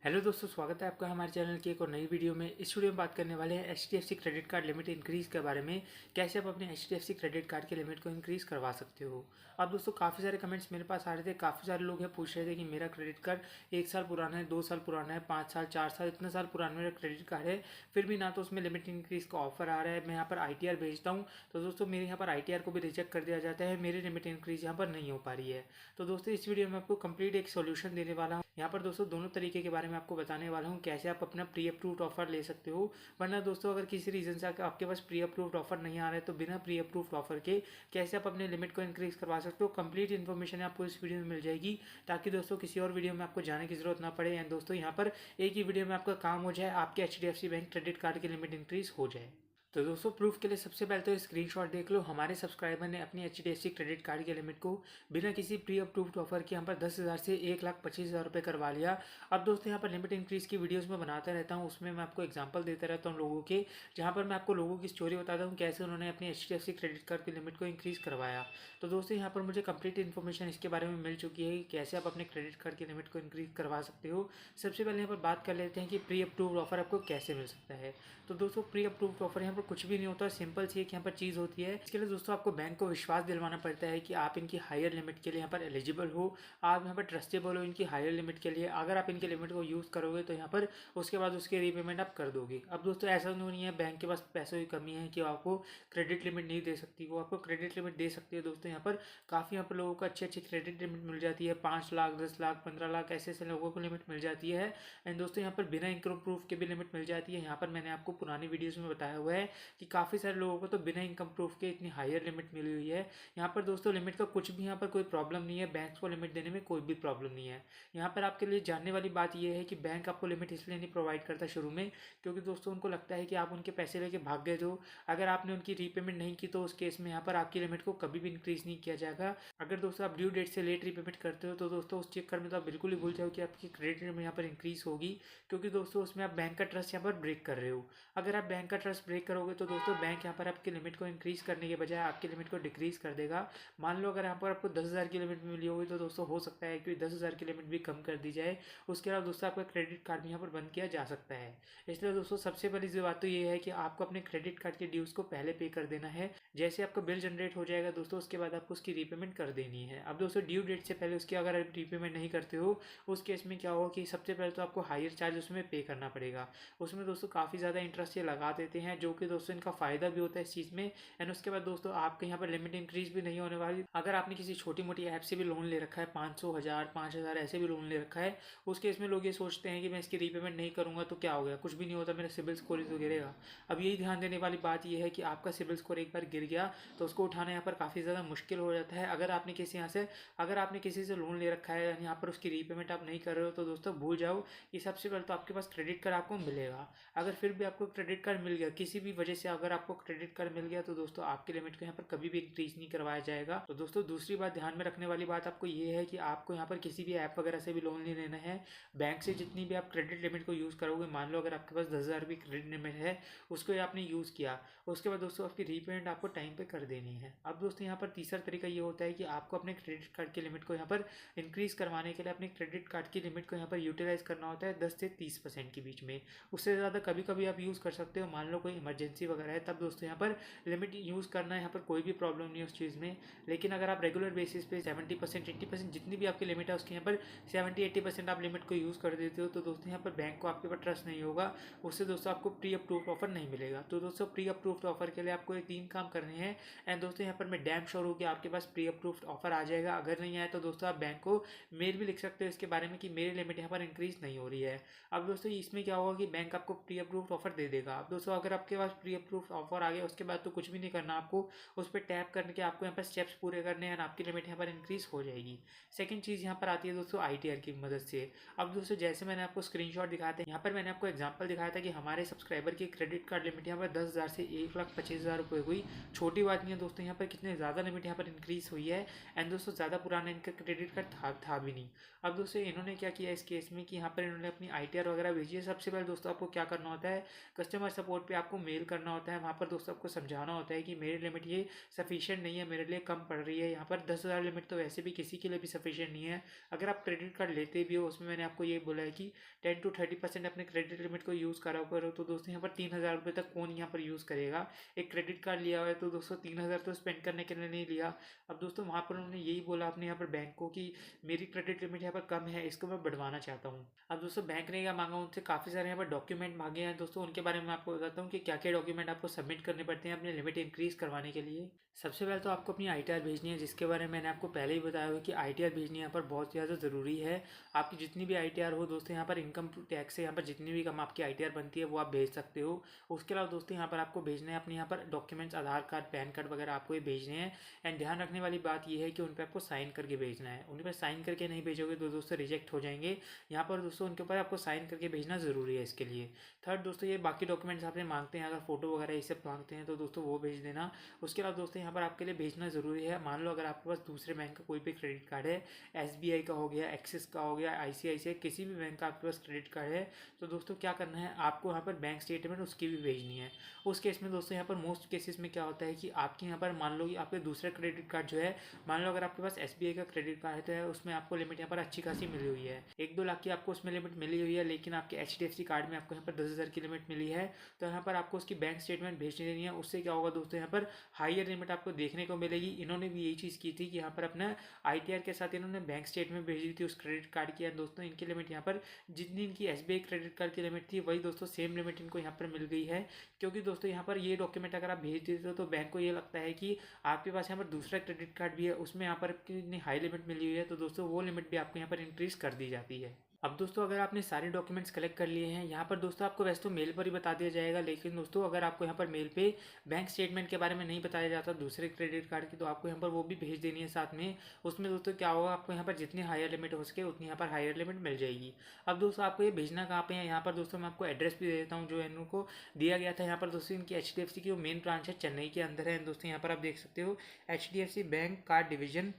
Hello दोस्तों, स्वागत है आपका हमारे चैनल की एक और नई वीडियो में। इस वीडियो में बात करने वाले हैं HDFC credit card limit increase के बारे में। कैसे आप अपने HDFC क्रेडिट कार्ड के लिमिट को इंक्रीज़ करवा सकते हो। अब दोस्तों काफ़ी सारे कमेंट्स मेरे पास आ रहे थे, काफ़ी सारे लोग हैं पूछ रहे थे कि मेरा क्रेडिट कार्ड 1 साल पुराना है, 2 साल पुराना है, 5 साल, 4 साल, इतने साल पुराना मेरा क्रेडिट कार्ड है, फिर भी ना तो उसमें लिमिट इंक्रीज़ का ऑफर आ रहा है। मैं यहाँ पर ITR भेजता हूँ तो दोस्तों मेरे यहाँ पर ITR को भी रिजेक्ट कर दिया जाता है, मेरी लिमिट इंक्रीज़ यहाँ पर नहीं हो पा रही है। तो दोस्तों इस वीडियो में आपको कंप्लीट एक सोल्यूशन देने वाला हूँ। यहाँ पर दोस्तों दोनों तरीके के बारे में आपको बताने वाला हूँ, कैसे आप अपना प्री अप्रूव्ड ऑफर ले सकते हो। वरना दोस्तों अगर किसी रीज़न से आपके पास प्री अप्रूव्ड ऑफर नहीं आ रहा है तो बिना प्री अप्रूव्ड ऑफर के कैसे आप अपने लिमिट को इंक्रीज करवा सकते हो, कंप्लीट इन्फॉर्मेशन आपको इस वीडियो में मिल जाएगी, ताकि दोस्तों किसी और वीडियो में आपको जाने की जरूरत ना पड़े। एंड दोस्तों यहाँ पर एक ही वीडियो में आपका काम हो जाए, आपके HDFC बैंक क्रेडिट कार्ड की लिमिट इंक्रीज हो जाए। तो दोस्तों प्रूफ के लिए सबसे पहले तो स्क्रीनशॉट देख लो। हमारे सब्सक्राइबर ने अपनी HDFC क्रेडिट कार्ड की लिमिट को बिना किसी प्री अप्रूव्ड ऑफर के यहाँ पर 10,000 से 1,25,000 रुपये करवा लिया। अब दोस्तों यहाँ पर लिमिट इंक्रीज़ की वीडियोस में बनाता रहता हूँ, उसमें मैं आपको एग्जांपल देता रहता हूँ लोगों के, जहाँ पर मैं आपको लोगों की स्टोरी बताता हूँ कैसे उन्होंने अपनी HDFC क्रेडिट कार्ड की लिमिट को इंक्रीज़ करवाया। तो दोस्तों यहाँ पर मुझे कंप्लीट इन्फॉर्मेशन इसके बारे में मिल चुकी है कि कैसे आप अपने क्रेडिट कार्ड की लिमिट को इंक्रीज़ करवा सकते हो। सबसे पहले यहाँ पर बात कर लेते हैं कि प्री अप्रूव्ड ऑफर आपको कैसे मिल सकता है। तो दोस्तों प्री अप्रूव्ड ऑफर यहाँ पर कुछ भी नहीं होता, सिंपल सी एक यहाँ पर चीज़ होती है। इसके लिए दोस्तों आपको बैंक को विश्वास दिलवाना पड़ता है कि आप इनकी हायर लिमिट के लिए यहाँ पर एलिजिबल हो, आप यहाँ पर ट्रस्टेबल हो इनकी हायर लिमिट के लिए। अगर आप इनके लिमिट को यूज़ करोगे तो यहाँ पर उसके बाद उसके रीपेमेंट आप कर दोगे। अब दोस्तों ऐसा नहीं है बैंक के पास पैसों की कमी है कि आपको क्रेडिट लिमिट नहीं दे सकती, वो आपको क्रेडिट लिमिट दे सकती है। दोस्तों यहाँ पर काफ़ी यहाँ पर लोगों को अच्छी अच्छी क्रेडिट लिमिट मिल जाती है, 5 लाख, 10 लाख, 15 लाख ऐसे ऐसे लोगों को लिमिट मिल जाती है। एंड दोस्तों यहाँ पर बिना इनकम प्रूफ के भी लिमिट मिल जाती है। यहाँ पर मैंने आपको पुरानी वीडियोज़ में बताया हुआ है कि काफ़ी सारे लोगों को तो बिना इनकम प्रूफ के इतनी हायर लिमिट मिली हुई है। यहाँ पर दोस्तों लिमिट का कुछ भी यहाँ पर कोई प्रॉब्लम नहीं है, बैंक को लिमिट देने में कोई भी प्रॉब्लम नहीं है। यहाँ पर आपके लिए जानने वाली बात यह है कि बैंक आपको लिमिट इसलिए नहीं प्रोवाइड करता शुरू में, क्योंकि दोस्तों उनको लगता है कि आप उनके पैसे लेके भाग गए तो अगर आपने उनकी रीपेमेंट नहीं की तो उस केस में यहाँ पर आपकी लिमिट को कभी भी इंक्रीज नहीं किया जाएगा। अगर दोस्तों आप ड्यू डेट से लेट रीपेमेंट करते हो तो दोस्तों उस चक्कर में तो आप बिल्कुल ही भूल जाओ कि आपकी क्रेडिट लिमिट यहाँ पर इंक्रीज होगी, क्योंकि दोस्तों उसमें आप बैंक का ट्रस्ट यहाँ पर ब्रेक कर रहे हो। अगर आप बैंक का ट्रस्ट ब्रेक करोगे तो दोस्तों बैंक यहाँ पर आपकी लिमिट को इंक्रीज करने के बजाय आपकी लिमिट को डिक्रीज कर देगा। मान लो अगर यहाँ पर आपको 10,000 की लिमिट मिली होगी तो दोस्तों हो सकता है कि 10,000 की लिमिट भी कम कर दी जाए। उसके अलावा दोस्तों आपका क्रेडिट कार्ड भी यहाँ पर बंद किया जा सकता है। इसलिए दोस्तों सबसे पहली जो बात तो ये है कि आपको अपने क्रेडिट कार्ड के ड्यूज को पहले पे कर देना है। जैसे आपका बिल जनरेट हो जाएगा दोस्तों उसके बाद आपको उसकी रीपेमेंट कर देनी है। अब दोस्तों ड्यू डेट से पहले उसकी अगर आप रीपेमेंट नहीं करते हो उस केस में क्या होगा कि सबसे पहले तो आपको हायर चार्ज उसमें पे करना पड़ेगा। उसमें दोस्तों काफ़ी ज़्यादा इंटरेस्ट ये लगा देते हैं, जो कि दोस्तों इनका फ़ायदा भी होता है इस चीज़ में। एंड उसके बाद दोस्तों आपके यहाँ पर लिमिट इंक्रीज भी नहीं होने वाली। अगर आपने किसी छोटी मोटी ऐप से भी लोन ले रखा है, 500, 1000, 5,000 ऐसे भी लोन ले रखा है, उस केस में लोग ये सोचते हैं कि मैं इसकी रीपेमेंट नहीं करूँगा तो क्या हो गया, कुछ भी नहीं होता, मेरा सिबिल स्कोर ही तो गिरेगा। अब यही ध्यान देने वाली बात यह है कि आपका सिबिल स्कोर एक बार गिर गया तो उसको उठाना यहाँ पर काफ़ी ज़्यादा मुश्किल हो जाता है। अगर आपने किसी से लोन ले रखा है यहाँ पर उसकी रीपेमेंट आप नहीं कर रहे हो तो दोस्तों भूल जाओ कि सबसे पहले तो आपके पास क्रेडिट कार्ड आपको मिलेगा। अगर फिर भी आपको क्रेडिट कार्ड मिल गया किसी भी वजह से, अगर आपको क्रेडिट कार्ड मिल गया तो दोस्तों आपकी लिमिट को यहाँ पर कभी भी इंक्रीज नहीं करवाया जाएगा। तो दोस्तों दूसरी बात ध्यान में रखने वाली बात आपको ये है कि आपको यहाँ पर किसी भी ऐप वगैरह से भी लोन नहीं लेना है। बैंक से जितनी भी आप क्रेडिट लिमिट को यूज़ करोगे, मान लो अगर आपके पास 10,000 की क्रेडिट लिमिट है, उसको आपने यूज़ किया, उसके बाद दोस्तों आपकी रीपेमेंट आपको टाइम पे कर देनी है। अब दोस्तों यहाँ पर तीसरा तरीका ये होता है कि आपको अपने क्रेडिट कार्ड की लिमिट को यहाँ पर इंक्रीज करवाने के लिए अपने क्रेडिट कार्ड की लिमिट को यहाँ पर यूटिलाइज करना होता है 10 से 30% के बीच में। उससे ज़्यादा कभी कभी आप यूज़ कर सकते हो, मान लो कोई इमरजेंसी वगैरह है, तब दोस्तों यहाँ पर लिमिट यूज़ करना है, यहाँ पर कोई भी प्रॉब्लम नहीं है उस चीज़ में। लेकिन अगर आप रेगुलर बेसिस पे 70%, 80% जितनी भी आपकी लिमिट है उसके यहाँ पर 70-80% आप लिमिट को यूज़ कर देते हो तो दोस्तों यहाँ पर बैंक को आपके ऊपर ट्रस्ट नहीं होगा, उससे दोस्तों आपको प्री अप्रूव्ड ऑफर नहीं मिलेगा। तो दोस्तों प्री अप्रूव्ड ऑफर के लिए आपको ये 3 काम करने हैं। एंड दोस्तों यहाँ पर मैं डैम श्योर हूँ कि आपके पास प्री अप्रूव्ड ऑफर आ जाएगा। अगर नहीं आया तो दोस्तों आप बैंक को मेल भी लिख सकते हो इसके बारे में कि मेरी लिमिट यहाँ पर इंक्रीज नहीं हो रही है। अब दोस्तों इसमें क्या होगा कि बैंक आपको प्री अप्रूव्ड ऑफर दे देगा। अब दोस्तों अगर आपके पास प्री अप्रूव्ड ऑफर आ गया उसके बाद तो कुछ भी नहीं करना, आपको उस पर टैप करके आपको यहाँ पर स्टेप्स पूरे करने हैं और आपकी लिमिट यहाँ पर इंक्रीज हो जाएगी। सेकंड चीज़ यहाँ पर आती है दोस्तों ITR की मदद से। अब दोस्तों जैसे मैंने आपको स्क्रीनशॉट दिखाया था, यहाँ पर मैंने आपको एग्जांपल दिखाया था कि हमारे सब्सक्राइबर की क्रेडिट कार्ड लिमिट यहाँ पर 10,000 से 1,25,000 रुपये हुई। छोटी बात नहीं है दोस्तों, यहाँ पर कितने ज़्यादा लिमिट यहाँ पर इंक्रीज हुई है। एंड दोस्तों ज़्यादा पुराना इनका क्रेडिट कार्ड था भी नहीं। अब दोस्तों इन्होंने क्या किया इस केस में कि यहाँ पर इन्होंने अपनी ITR वगैरह भेजी है। सबसे पहले दोस्तों आपको क्या करना होता है, कस्टमर सपोर्ट पे आपको मेल मेल करना होता है, वहाँ पर दोस्तों आपको समझाना होता है कि मेरी लिमिट ये सफिशिएंट नहीं है, मेरे लिए कम पड़ रही है। यहाँ पर 10,000 लिमिट तो वैसे भी किसी के लिए भी सफिशिएंट नहीं है। अगर आप क्रेडिट कार्ड लेते भी हो, उसमें मैंने आपको ये बोला है कि 10 to 30% अपने क्रेडिट लिमिट को यूज़ करा करो। तो दोस्तों यहाँ पर 3,000 रुपये तक कौन यहाँ पर यूज़ करेगा। एक क्रेडिट कार्ड लिया हुआ है तो दोस्तों 3,000 तो स्पेंड करने के लिए नहीं लिया। अब दोस्तों वहाँ पर उन्होंने यही बोला अपने यहाँ पर बैंक को कि मेरी क्रेडिट लिमिट यहाँ पर कम है, इसको मैं बढ़वाना चाहता हूँ। अब दोस्तों बैंक ने क्या मांगा, उनसे काफ़ी सारे यहाँ पर डॉक्यूमेंट मांगे हैं दोस्तों। उनके बारे में आपको बताता हूँ कि क्या क्या डॉक्यूमेंट आपको सबमिट करने पड़ते हैं अपने लिमिट इंक्रीज़ करवाने के लिए। सबसे पहले तो आपको अपनी ITR भेजनी है, जिसके बारे में मैंने आपको पहले ही बताया हुआ कि ITR भेजनी यहाँ पर बहुत ज़्यादा ज़रूरी है। आपकी जितनी भी ITR हो दोस्तों, यहाँ पर इनकम टैक्स से यहाँ पर जितनी भी कम आपकी ITR बनती है वो आप भेज सकते हो। उसके अलावा दोस्तों यहाँ पर आपको भेजने हैं अपने यहाँ पर डॉक्यूमेंट्स, आधार कार्ड, पैन कार्ड वगैरह आपको ये भेजने हैं। एंड ध्यान रखने वाली बात ये है कि उन पर आपको साइन करके भेजना है। उन पर साइन करके नहीं भेजोगे तो दोस्तों रिजेक्ट हो जाएंगे। यहाँ पर दोस्तों उनके ऊपर आपको साइन करके भेजना ज़रूरी है इसके लिए। थर्ड दोस्तों, ये बाकी डॉक्यूमेंट्स आपने मांगते हैं, अगर फोटो वगैरह ये सब मांगते हैं तो दोस्तों वो भेज देना। उसके अलावा दोस्तों यहाँ पर आपके लिए भेजना ज़रूरी है, मान लो अगर आपके पास दूसरे बैंक का कोई भी क्रेडिट कार्ड है, SBI का हो गया, एक्सिस का हो गया, ICICI, किसी भी बैंक का आपके पास क्रेडिट कार्ड है, तो दोस्तों क्या करना है, आपको यहाँ पर बैंक स्टेटमेंट उसकी भी भेजनी है। उस केस में दोस्तों यहाँ पर मोस्ट केसेस में क्या होता है कि आपके यहाँ पर मान लो कि आपके दूसरा क्रेडिट कार्ड जो है, मान लो अगर आपके पास SBI का क्रेडिट कार्ड है, उसमें आपको लिमिट यहाँ पर अच्छी खासी मिली हुई है, 1-2 लाख की आपको उसमें लिमिट मिली हुई है, लेकिन आपके HDFC कार्ड में आपको यहाँ पर 10,000 की लिमिट मिली है। तो यहाँ पर आपको उसकी बैंक स्टेटमेंट भेजनी देनी है। उससे क्या होगा दोस्तों, यहाँ पर हायर लिमिट आपको देखने को मिलेगी। इन्होंने भी यही चीज़ की थी कि यहाँ पर अपना ITR के साथ इन्होंने बैंक स्टेटमेंट भेजी थी उस क्रेडिट कार्ड की। दोस्तों इनकी लिमिट यहाँ पर जितनी इनकी SBI क्रेडिट कार्ड की लिमिट थी, वही दोस्तों सेम लिमिट इनको यहाँ पर मिल गई है। क्योंकि दोस्तों यहाँ पर ये डॉक्यूमेंट अगर आप भेज देते हो तो बैंक को ये लगता है कि आपके पास यहाँ पर दूसरा क्रेडिट कार्ड भी है, उसमें यहाँ पर इतनी हाई लिमिट मिली हुई है, तो दोस्तों वो लिमिट भी आपको यहाँ पर इंक्रीज़ कर दी जाती है। अब दोस्तों अगर आपने सारे डॉक्यूमेंट्स कलेक्ट कर लिए हैं, यहाँ पर दोस्तों आपको वैसे तो मेल पर ही बता दिया जाएगा, लेकिन दोस्तों अगर आपको यहाँ पर मेल पे बैंक स्टेटमेंट के बारे में नहीं बताया जाता दूसरे क्रेडिट कार्ड की, तो आपको यहाँ पर वो भी भेज देनी है साथ में। उसमें दोस्तों क्या होगा, आपको यहाँ पर जितनी हायर लिमिट हो सके उतनी यहाँ पर हायर लिमिट मिल जाएगी। अब दोस्तों आपको ये भेजना कहाँ पे है, यहाँ पर दोस्तों मैं आपको एड्रेस भी दे देता हूँ जो इनको दिया गया था। यहाँ पर दोस्तों इनकी HDFC की जो मेन ब्रांच है चेन्नई के अंदर है दोस्तों। यहाँ पर आप देख सकते हो HDFC bank card division,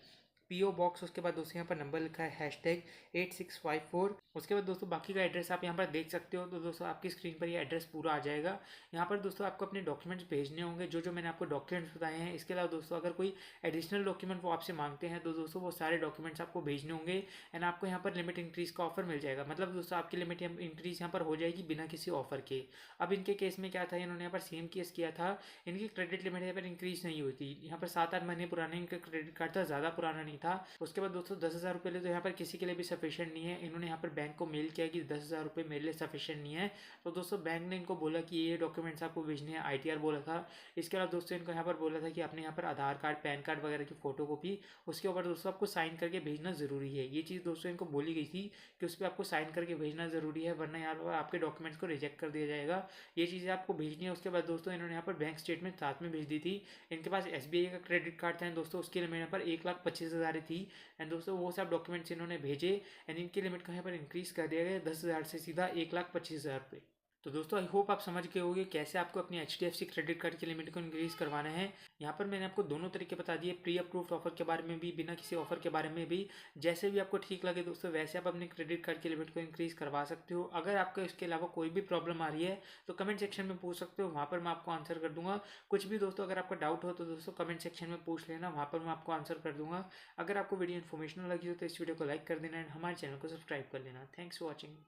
PO box. उसके बाद दोस्तों यहाँ पर नंबर लिखा है #8654। उसके बाद दोस्तों बाकी का एड्रेस आप यहाँ पर देख सकते हो। तो दोस्तों आपकी स्क्रीन पर ये एड्रेस पूरा आ जाएगा। यहाँ पर दोस्तों आपको अपने डॉक्यूमेंट्स भेजने होंगे, जो मैंने आपको डॉक्यूमेंट्स बताए हैं। इसके अलावा दोस्तों अगर कोई एडिशनल डॉक्यूमेंट वो आपसे मांगते हैं तो दोस्तों वो सारे डॉक्यूमेंट्स आपको भेजने होंगे। एंड आपको यहाँ पर लिमिट इंक्रीज़ का ऑफर मिल जाएगा, मतलब दोस्तों आपकी लिमिट इंक्रीज़ यहाँ पर हो जाएगी बिना किसी ऑफर के। अब इनके केस में क्या था, इन्होंने यहाँ पर सेम केस किया था, इनकी क्रेडिट लिमिट यहाँ पर इंक्रीज़ नहीं हुई थी। यहाँ पर 7-8 महीने पुराने इनका क्रेडिट कार्ड था, ज़्यादा पुराना नहीं था। उसके बाद दोस्तों 10,000 रुपये ले तो यहाँ पर किसी के लिए भी सफिशिएंट नहीं है। इन्होंने यहाँ पर बैंक को मेल किया कि 10,000 रुपये मेरे लिए सफिशिएंट नहीं है। तो दोस्तों बैंक ने इनको बोला कि ये डॉक्यूमेंट्स आपको भेजने हैं, ITR बोला था। इसके अलावा दोस्तों इनको यहाँ पर बोला था कि आपने यहाँ पर आधार कार्ड, पैन कार्ड वगैरह की फोटो कॉपी उसके ऊपर दोस्तों आपको साइन करके भेजना ज़रूरी है। ये चीज़ दोस्तों इनको बोली गई थी कि उस पर आपको साइन करके भेजना ज़रूरी है, वरना यहाँ पर आपके डॉक्यूमेंट्स को रिजेक्ट कर दिया जाएगा। ये चीज़ें आपको भेजनी है। उसके बाद दोस्तों इन्होंने यहाँ पर बैंक स्टेटमेंट साथ में भेज दी थी। इनके पास SBI का क्रेडिट कार्ड था दोस्तों, उसकी लिमिट यहाँ पर 1,25,000 थी। एंड दोस्तों वो सब डॉक्यूमेंट्स इन्होंने भेजे एंड इनकी लिमिट को यहाँ पर इंक्रीज़ कर दिया गया 10,000 से सीधा 1,25,000 रुपये। तो दोस्तों आई होप आप समझ गए होंगे कैसे आपको अपनी HDFC क्रेडिट कार्ड की लिमिट को इंक्रीज़ करवाना है। यहाँ पर मैंने आपको दोनों तरीके बता दिए, प्री अप्रूव्ड ऑफर के बारे में भी, बिना किसी ऑफर के बारे में भी। जैसे भी आपको ठीक लगे दोस्तों वैसे आप अपने क्रेडिट कार्ड की लिमिट को इंक्रीज़ करवा सकते हो। अगर आपको इसके अलावा कोई भी प्रॉब्लम आ रही है तो कमेंट सेक्शन में पूछ सकते हो, वहाँ पर मैं आपको आंसर कर दूंगा। कुछ भी दोस्तों अगर आपका डाउट हो तो दोस्तों कमेंट सेक्शन में पूछ लेना, वहाँ पर मैं आपको आंसर कर दूंगा। अगर आपको वीडियो इन्फॉर्मेशनल लगी हो तो इस वीडियो को लाइक कर देना एंड हमारे चैनल को सब्सक्राइब कर लेना। Thanks for watching.